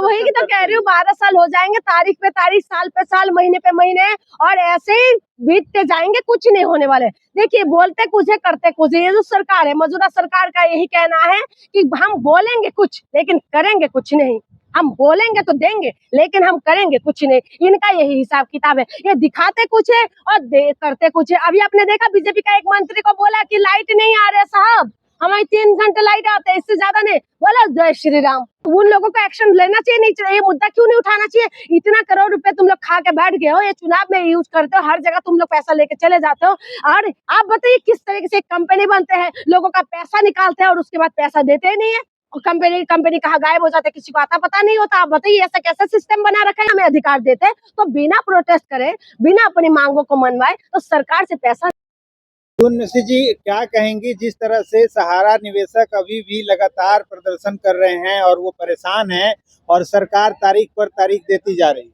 वही की तो कह रही हूँ, 12 साल हो जाएंगे, तारीख पे तारीख, साल पे साल, महीने पे महीने, और ऐसे ही बीतते जाएंगे, कुछ नहीं होने वाले। देखिए, बोलते कुछ है, करते कुछ है। ये जो सरकार है, मौजूदा सरकार का यही कहना है कि हम बोलेंगे कुछ लेकिन करेंगे कुछ नहीं। हम बोलेंगे तो देंगे लेकिन हम करेंगे कुछ नहीं। इनका यही हिसाब किताब है। ये दिखाते कुछ है और करते कुछ है। अभी आपने देखा, बीजेपी का एक मंत्री को बोला कि लाइट नहीं आ रहे साहब, हमारी 3 घंटे लाइट आते हैं, इससे ज्यादा नहीं। बोला जय श्री राम। उन लोगों को एक्शन लेना चाहिए, नहीं चाहिए? ये मुद्दा क्यों नहीं उठाना चाहिए? इतना करोड़ रुपए तुम लोग खा के बैठ गए हो, ये चुनाव में यूज करते हो, हर जगह तुम लोग पैसा लेके चले जाते हो। और आप बताइए, किस तरीके से कंपनी बनते हैं, लोगों का पैसा निकालते हैं और उसके बाद पैसा देते ही नहीं है। कंपनी कहाँ गायब हो जाते, किसी को आता पता नहीं होता। आप बताइए, ऐसा कैसा सिस्टम बना रखा है? हमें अधिकार देते तो बिना प्रोटेस्ट करे, बिना अपनी मांगों को मनवाए, तो सरकार से पैसा। निशी जी, क्या कहेंगी जिस तरह से सहारा निवेशक अभी भी लगातार प्रदर्शन कर रहे हैं और वो परेशान हैं और सरकार तारीख पर तारीख देती जा रही है?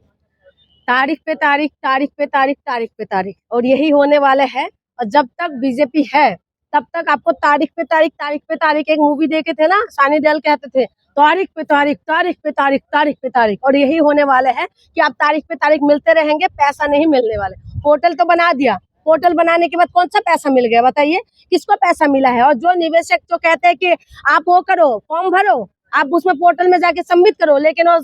तारीख पे तारीख, तारीख पे तारीख, तारीख पे तारीख, और यही होने वाले है। और जब तक बीजेपी है तब तक आपको तारीख पे तारीख, तारीख पे तारीख। एक मूवी देखे थे ना, सानी देओल कहते थे, तारीख पे तारीख, तारीख पे तारीख, तारीख पे तारीख। और यही होने वाले है कि आप तारीख पे तारीख मिलते रहेंगे, पैसा नहीं मिलने वाले। पोर्टल तो बना दिया, पोर्टल बनाने के बाद कौन सा पैसा मिल गया बताइए? किसको पैसा मिला है? और जो निवेशक जो कहते हैं कि आप वो करो, फॉर्म भरो, आप उसमें पोर्टल में जाके सबमिट करो, लेकिन वो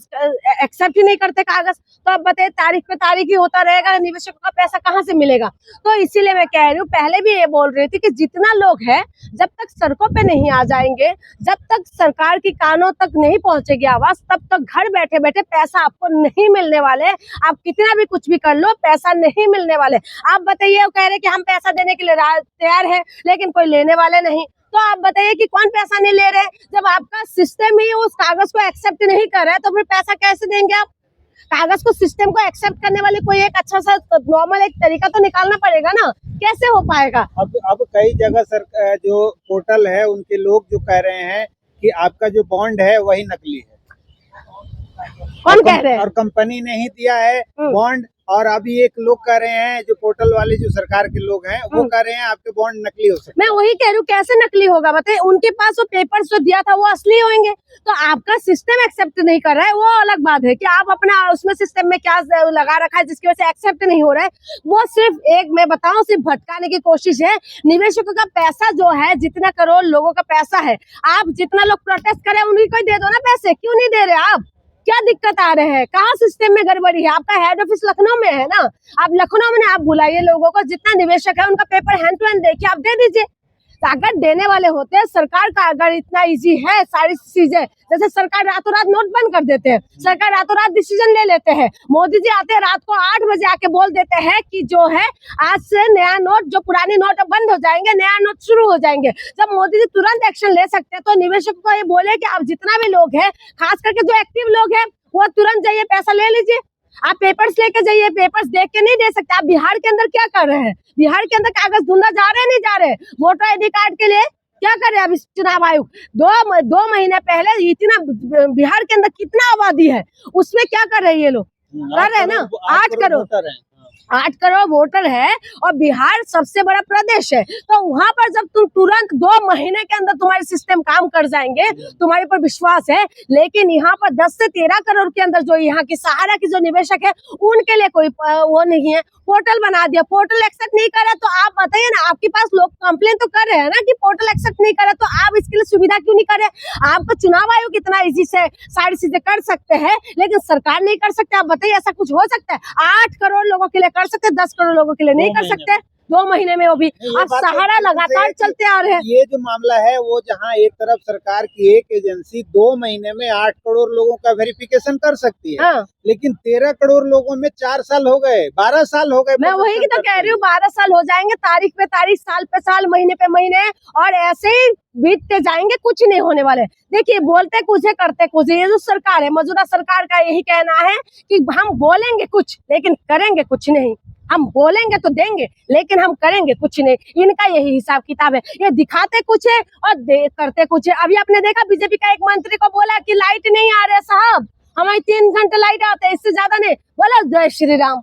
एक्सेप्ट ही नहीं करते कागज। तो अब बताइए, तारीख पे तारीख ही होता रहेगा, निवेशकों का पैसा कहाँ से मिलेगा? तो इसीलिए मैं कह रही हूँ, पहले भी ये बोल रही थी कि जितना लोग है, जब तक सड़कों पे नहीं आ जाएंगे, जब तक सरकार की कानों तक नहीं पहुंचेगी आवाज, तब तक घर बैठे बैठे पैसा आपको नहीं मिलने वाले। आप कितना भी कुछ भी कर लो, पैसा नहीं मिलने वाले। आप बताइए, वो कह रहे कि हम पैसा देने के लिए तैयार है, लेकिन कोई लेने वाले नहीं। तो आप बताइए कि कौन पैसा नहीं ले रहे? जब आपका सिस्टम ही उस कागज को एक्सेप्ट नहीं कर रहा है, तो फिर पैसा कैसे देंगे आप? कागज को, सिस्टम को एक्सेप्ट करने वाले कोई एक अच्छा सा नॉर्मल एक तरीका तो निकालना पड़ेगा ना। कैसे हो पाएगा? अब कई जगह जो पोर्टल है, उनके लोग जो कह रहे हैं कि आपका जो बॉन्ड है वही नकली है। कौन कह रहे हैं? और कंपनी ने ही दिया है बॉन्ड। और अभी एक लोग कह रहे हैं, जो पोर्टल वाले जो सरकार के लोग हैं, वो कह रहे हैं आपके बॉन्ड नकली हो सकते हैं। मैं वही कह रही हूँ, कैसे नकली होगा बताइए? उनके पास वो पेपर्स जो दिया था वो असली होंगे। तो आपका सिस्टम एक्सेप्ट नहीं कर रहा है, वो अलग बात है कि आप अपना उसमें सिस्टम में क्या लगा रखा है जिसकी वजह से एक्सेप्ट नहीं हो रहा है। वो सिर्फ एक, मैं बताऊं, सिर्फ भटकाने की कोशिश है। निवेशकों का पैसा जो है, जितना करोड़ लोगों का पैसा है, आप जितना लोग प्रोटेस्ट करे उन्हीं को दे दो ना पैसे। क्यों नहीं दे रहे आप? क्या दिक्कत आ रहे हैं? कहाँ सिस्टम में गड़बड़ी है? आपका हेड ऑफिस लखनऊ में है ना, आप लखनऊ में, आप बुलाइए लोगों को, जितना निवेशक है उनका पेपर हैंड टू हैंड देखिए, आप दे दीजिए। तो अगर देने वाले होते हैं, सरकार का अगर इतना इजी है सारी चीजें, जैसे सरकार रातों रात नोट बंद कर देते हैं, सरकार रातों रात डिसीजन ले लेते हैं। मोदी जी आते हैं रात को 8 बजे आके बोल देते हैं कि जो है आज से नया नोट, जो पुराने नोट बंद हो जाएंगे, नया नोट शुरू हो जाएंगे। जब मोदी जी तुरंत एक्शन ले सकते हैं, तो निवेशकों को ये बोले कि आप जितना भी लोग है, खास करके जो एक्टिव लोग है, वो तुरंत जाइए पैसा ले लीजिए। आप पेपर्स लेके जाइए, पेपर्स देख के नहीं दे सकते। आप बिहार के अंदर क्या कर रहे हैं? बिहार के अंदर कागज ढूंढा जा रहे हैं, नहीं जा रहे? वोटर आईडी कार्ड के लिए क्या कर रहे हैं? अब चुनाव आयोग 2 महीने पहले इतना, बिहार के अंदर कितना आबादी है, उसमें क्या कर रहे हैं ये लोग? कर रहे हैं ना, 8 करोड़ 8 करोड़ वोटर है, और बिहार सबसे बड़ा प्रदेश है। तो वहां पर जब तुम तुरंत 2 महीने के अंदर तुम्हारे सिस्टम काम कर जाएंगे, तुम्हारे पर विश्वास है। लेकिन यहाँ पर 10 से 13 करोड़ के अंदर जो यहाँ की सहारा की जो निवेशक है, उनके लिए कोई वो नहीं है। पोर्टल बना दिया, पोर्टल एक्सेप्ट नहीं कर रहा, तो आप बताइए ना, आपके पास लोग कंप्लेन तो कर रहे हैं ना कि पोर्टल एक्सेप्ट नहीं कर रहा, तो आप इसके लिए सुविधा क्यों नहीं कर रहे? आपका चुनाव आयोग इतना इजी से सारी चीजें कर सकते हैं, लेकिन सरकार नहीं कर सकते। आप बताइए, ऐसा कुछ हो सकता है? 8 करोड़ लोगों के लिए कर सकते, 10 करोड़ लोगों के लिए नहीं कर सकते। 2 महीने में वो भी। अब सहारा लगातार चलते आ रहे हैं। ये जो मामला है, वो जहां एक तरफ सरकार की एक एजेंसी 2 महीने में 8 करोड़ लोगों का वेरिफिकेशन कर सकती है, हाँ। लेकिन 13 करोड़ लोगों में 4 साल हो गए, 12 साल हो गए। मैं वही की तो कह रही हूँ, 12 साल हो जाएंगे, तारीख पे तारीख, साल पे साल, महीने पे महीने, और ऐसे ही बीतते जाएंगे, कुछ नहीं होने वाले। देखिए, बोलते कुछ है, करते कुछ है। ये जो सरकार है, मौजूदा सरकार का यही कहना है कि हम बोलेंगे कुछ लेकिन करेंगे कुछ नहीं। हम बोलेंगे तो देंगे लेकिन हम करेंगे कुछ नहीं। इनका यही हिसाब किताब है। ये दिखाते कुछ है और करते कुछ है। अभी आपने देखा, बीजेपी का एक मंत्री को बोला कि लाइट नहीं आ रहे साहब, हमारी 3 घंटे लाइट आते हैं, इससे ज्यादा नहीं। बोला जय श्री राम।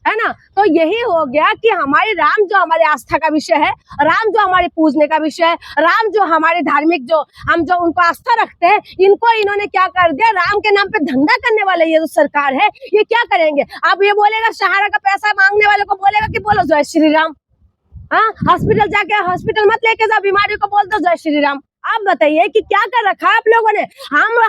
है ना। तो यही हो गया कि हमारे राम जो हमारे आस्था का विषय है, राम जो हमारे पूजने का विषय है, राम जो हमारे धार्मिक जो हम जो उनको आस्था रखते हैं, इनको इन्होंने क्या कर दिया, राम के नाम पे धंधा करने वाले ये जो सरकार है, ये क्या करेंगे। अब ये बोलेगा सहारा का पैसा मांगने वाले को बोलेगा कि बोलो जय श्री राम। हाँ, हॉस्पिटल जाके हॉस्पिटल मत लेके जाओ, बीमारी को बोल दो जय श्री राम। आप बताइए कि क्या कर रखा है आप लोगों ने।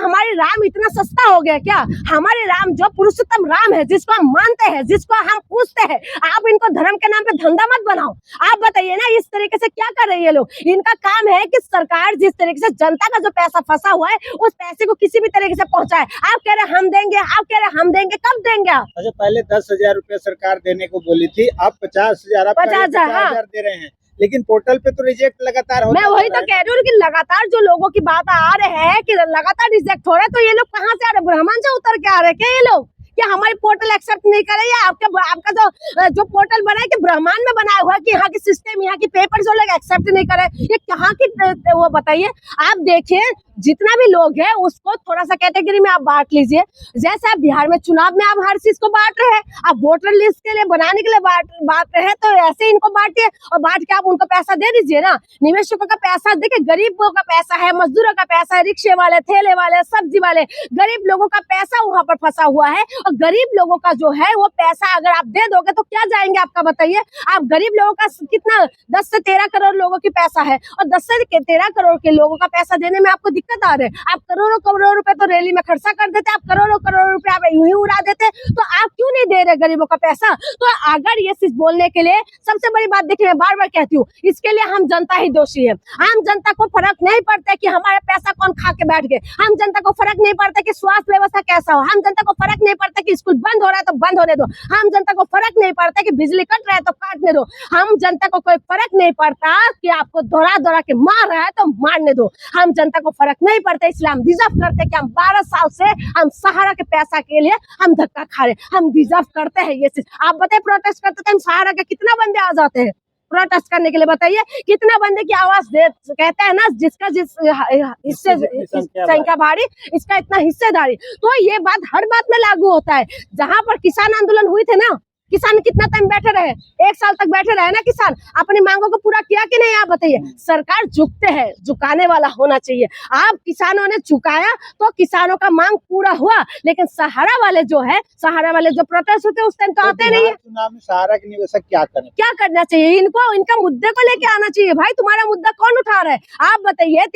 हमारे राम इतना सस्ता हो गया क्या। हमारे राम जो पुरुषोत्तम राम है, जिसको हम मानते हैं, जिसको हम पूजते हैं, आप इनको धर्म के नाम पे धंधा मत बनाओ। आप बताइए ना, इस तरीके से क्या कर रही है लोग। इनका काम है कि सरकार जिस तरीके से जनता का जो पैसा फंसा हुआ है, उस पैसे को किसी भी तरीके से पहुंचाए। आप कह रहे हम देंगे, आप कह रहे हम देंगे, कब देंगे आप। अच्छा, पहले 10,000 रुपया सरकार देने को बोली थी, अब 50,000, आप 50,000 दे रहे हैं, लेकिन पोर्टल पे तो रिजेक्ट लगातार हो। मैं वही तो कह रही हूँ कि लगातार जो लोगों की बात आ रहे हैं कि लगातार रिजेक्ट हो रहे हैं, तो ये लोग कहाँ से आ रहे, ब्राह्मण से उतर के आ रहे हैं क्या ये लोग, कि हमारी पोर्टल एक्सेप्ट नहीं कर रही है। आपका जो पोर्टल बना है कि ब्राह्मण में बनाया हुआ है कि यहाँ की सिस्टम, यहाँ की पेपर जो लोग एक्सेप्ट नहीं करे, ये कहाँ की वो बताइए। आप देखिए जितना भी लोग है उसको थोड़ा सा कैटेगरी में आप बांट लीजिए। जैसे आप बिहार में चुनाव में आप हर चीज को बांट रहे हैं, आप वोटर लिस्ट के लिए बनाने के लिए बांट रहे हैं, तो ऐसे इनको बांटिए और बांट के आप उनको पैसा दे दीजिए ना। निवेशकों का पैसा देखिए, गरीबों का पैसा है, मजदूरों का पैसा है, रिक्शे वाले, ठेले वाले, सब्जी वाले, गरीब लोगों का पैसा वहां पर फंसा हुआ है। और गरीब लोगों का जो है वो पैसा अगर आप दे दोगे तो क्या जाएंगे आपका बताइए। आप गरीब लोगों का कितना 10 से 13 करोड़ लोगों की पैसा है, और 10 से 13 करोड़ के लोगों का पैसा देने में आपको दिक्कत आ रही है। आप करोड़ों करोड़ रुपए तो रैली में खर्चा कर देते, आप करोड़ों करोड़ रुपए आप यूं ही उड़ा देते, तो आप क्यों नहीं दे रहे गरीबों का पैसा। तो अगर ये चीज बोलने के लिए सबसे बड़ी बात देखिए, मैं बार बार कहती हूँ, इसके लिए हम जनता ही दोषी है। आम जनता को फर्क नहीं पड़ता कि हमारा पैसा कौन खा के बैठ गए, हम जनता को फर्क नहीं पड़ता कि स्वास्थ्य व्यवस्था कैसा हो, हम जनता को फर्क नहीं पड़ता कि स्कूल बंद हो रहा है तो बंद होने दो, हम जनता को फर्क नहीं पड़ता कि बिजली कट रहा है तो काटने दो, हम जनता को कोई फर्क नहीं पड़ता कि आपको दौड़ा दौड़ा के मार रहा है तो मारने दो, हम जनता को फर्क नहीं पड़ता। इसलिए हम डिजर्व करते कि हम 12 साल से हम सहारा के पैसा के लिए हम धक्का खा रहे, हम डिजर्व करते हैं ये चीज। आप बताइए प्रोटेस्ट करते थे हम सहारा के कितना बंदे आ जाते हैं प्रोटेस्ट करने के लिए, बताइए कितना बंदे की आवाज दे, कहते हैं ना जिसका जिस हिस्से संख्या भारी इसका इतना हिस्सेदारी। तो ये बात हर बात में लागू होता है। जहां पर किसान आंदोलन हुई थे ना, किसान कितना टाइम बैठे रहे, 1 साल तक बैठे रहे ना किसान, अपनी मांगों को पूरा किया कि नहीं। आप बताइए, सरकार झुकते हैं, झुकाने वाला होना चाहिए। आप किसानों ने झुकाया तो किसानों का मांग पूरा हुआ, लेकिन सहारा वाले जो है, सहारा वाले जो प्रोटेस्ट होते हैं उस टाइम तो आते नहीं है। चुनाव में सहारा के निवेशक क्या करें, क्या करना चाहिए इनको, इनका मुद्दे को लेके आना चाहिए। भाई तुम्हारा मुद्दा कौन उठा रहा है। आप बताइए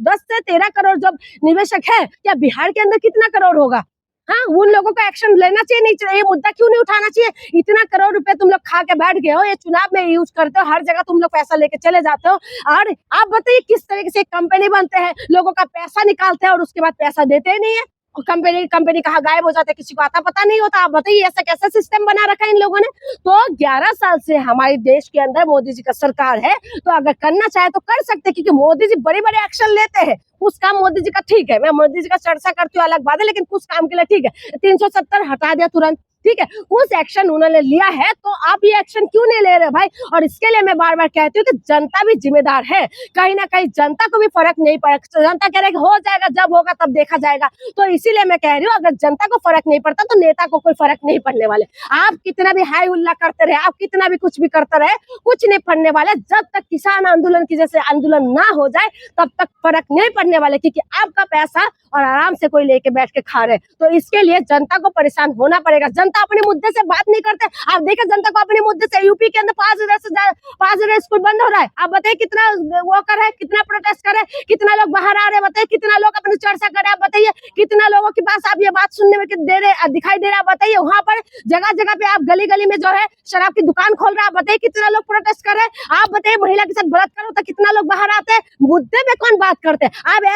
10 से 13 करोड़ जब निवेशक है, क्या बिहार के अंदर कितना करोड़ होगा। हाँ, उन लोगों को एक्शन लेना चाहिए, नहीं चाहिए, ये मुद्दा क्यों नहीं उठाना चाहिए। इतना करोड़ रुपए तुम लोग खा के बैठ गए हो, ये चुनाव में यूज करते हो, हर जगह तुम लोग पैसा लेके चले जाते हो। और आप बताइए किस तरीके से कंपनी बनते हैं, लोगों का पैसा निकालते हैं और उसके बाद पैसा देते ही नहीं है, और कंपनी कहाँ गायब हो जाते है, किसी को आता पता नहीं होता। आप बताइए ऐसा कैसा सिस्टम बना रखा है इन लोगों ने। तो 11 साल से हमारे देश के अंदर मोदी जी का सरकार है, तो अगर करना चाहे तो कर सकते, क्योंकि मोदी जी बड़े बड़े एक्शन लेते हैं। कुछ काम मोदी जी का ठीक है, मैं मोदी जी का चर्चा करती हूँ अलग बात है, लेकिन कुछ काम के लिए ठीक है। 370 हटा दिया तुरंत, ठीक है, कुछ एक्शन उन्होंने लिया है, तो आप ये एक्शन क्यों नहीं ले रहे भाई। और इसके लिए मैं बार बार कहती हूँ कि जनता भी जिम्मेदार है, कहीं ना कहीं जनता को भी फर्क नहीं पड़ता। जनता कह रहे कि हो जाएगा, जब होगा तब देखा जाएगा। तो इसीलिए मैं कह रही हूँ, अगर जनता को फर्क नहीं पड़ता तो नेता को कोई फर्क नहीं पड़ने वाले। आप कितना भी हाई उल्ला करते रहे, आप कितना भी कुछ भी करते रहे, कुछ नहीं पड़ने वाले। जब तक किसान आंदोलन की जैसे आंदोलन ना हो जाए तब तक फर्क नहीं पड़ने वाले, क्योंकि आपका पैसा और आराम से कोई लेके बैठ के खा रहे। तो इसके लिए जनता को परेशान होना पड़ेगा। जनता अपने मुद्दे से बात नहीं करते। आप देखिए जनता को अपने मुद्दे से, यूपी के अंदर 5,000 स्कूल बंद हो रहा है। आप बताइए कितना वो कर रहे हैं, कितना प्रोटेस्ट कर रहे हैं, कितना लोग बाहर आ रहे हैं, बताइए कितना लोग अपनी चर्चा कर रहे हैं। आप बताइए कितना लोगों के पास आप ये बात सुनने में दिखाई दे रहा है। बताइए वहां पर जगह जगह पे आप गली गली में जो है शराब की दुकान खोल रहा है। बताइए कितना लोग प्रोटेस्ट कर रहे हैं। आप बताइए महिला के साथ बलात्कार होता है, कितना लोग बाहर आते हैं। मुद्दे पे कौन बात करते हैं। आप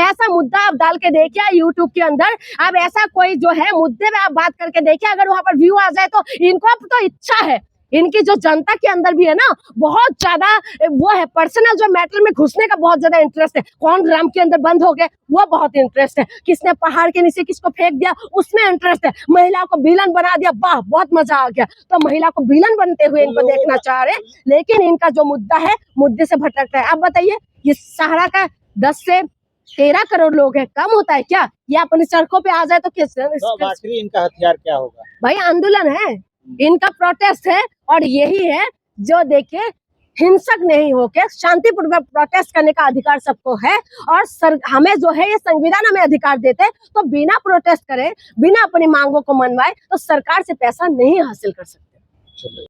ऐसा मुद्दा आप डाल के देखिए यूट्यूब के अंदर, आप ऐसा कोई जो है मुद्दे पे आप बात करके देखिए, अगर वहां पर व्यू आ जाए तो इनको अब तो इच्छा है, इनकी जो जनता के अंदर भी है ना बहुत ज्यादा वो है, पर्सनल जो मैटर में घुसने का बहुत ज्यादा इंटरेस्ट है। कौन राम के अंदर बंद हो गए वो बहुत इंटरेस्ट है, किसने पहाड़ के नीचे किसको फेंक दिया उसमें इंटरेस्ट है, महिला को विलन बना दिया, वाह बहुत मजा आ गया। तो महिला को विलन बनते हुए इनको देखना चाह रहे, लेकिन इनका जो मुद्दा है मुद्दे से भटक रहा है। अब बताइए ये सहारा का 10 से 13 करोड़ लोग है, कम होता है क्या। ये अपनी सड़कों पे आ जाए तो किस तो आखिरी इनका हथियार क्या होगा। भाई आंदोलन है, इनका प्रोटेस्ट है और यही है जो देखिए हिंसक नहीं होके शांतिपूर्वक प्रोटेस्ट करने का अधिकार सबको है। और हमें जो है ये संविधान हमें अधिकार देते, तो बिना प्रोटेस्ट करे, बिना अपनी मांगों को मनवाए तो सरकार से पैसा नहीं हासिल कर सकते।